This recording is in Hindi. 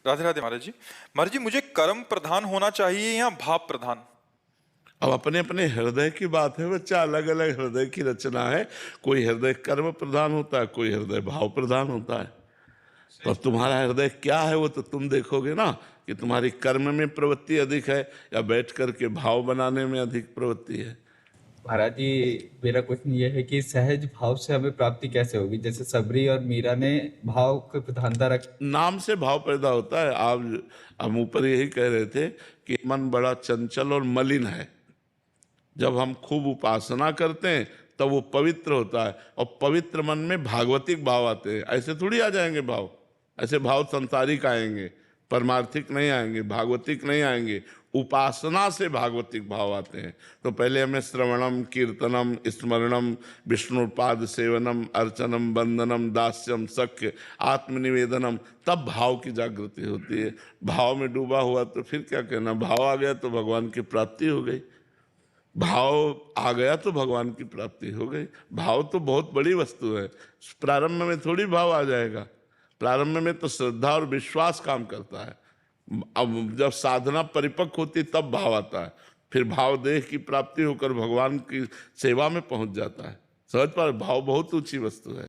राधे राधे महाराज जी। महाराज जी, मुझे कर्म प्रधान होना चाहिए या भाव प्रधान? अब अपने अपने हृदय की बात है बच्चा, अलग अलग हृदय की रचना है। कोई हृदय कर्म प्रधान होता है, कोई हृदय भाव प्रधान होता है। तो अब तुम्हारा हृदय क्या है वो तो तुम देखोगे ना, कि तुम्हारी कर्म में प्रवृत्ति अधिक है या बैठ करके भाव बनाने में अधिक प्रवृत्ति है। महाराज जी, मेरा क्वेश्चन ये है कि सहज भाव से हमें प्राप्ति कैसे होगी? जैसे सबरी और मीरा ने भाव की प्रधानता रख। नाम से भाव पैदा होता है। आप हम ऊपर यही कह रहे थे कि मन बड़ा चंचल और मलिन है। जब हम खूब उपासना करते हैं तब वो पवित्र होता है, और पवित्र मन में भागवतिक भाव आते हैं। ऐसे थोड़ी आ जाएंगे भाव, ऐसे भाव संसारिक आएंगे, परमार्थिक नहीं आएंगे, भागवतिक नहीं आएंगे। उपासना से भागवतिक भाव आते हैं। तो पहले हमें श्रवणम, कीर्तनम, स्मरणम, विष्णुपाद सेवनम, अर्चनम, वंदनम, दास्यम, सख्य, आत्मनिवेदनम, तब भाव की जागृति होती है। भाव में डूबा हुआ तो फिर क्या कहना, भाव आ गया तो भगवान की प्राप्ति हो गई। भाव आ गया तो भगवान की प्राप्ति हो गई। भाव तो बहुत बड़ी वस्तु है। प्रारंभ में थोड़ी भाव आ जाएगा। प्रारंभ में तो श्रद्धा और विश्वास काम करता है। अब जब साधना परिपक्व होती तब भाव आता है। फिर भाव देह की प्राप्ति होकर भगवान की सेवा में पहुंच जाता है। सहज पर भाव बहुत ऊंची वस्तु है।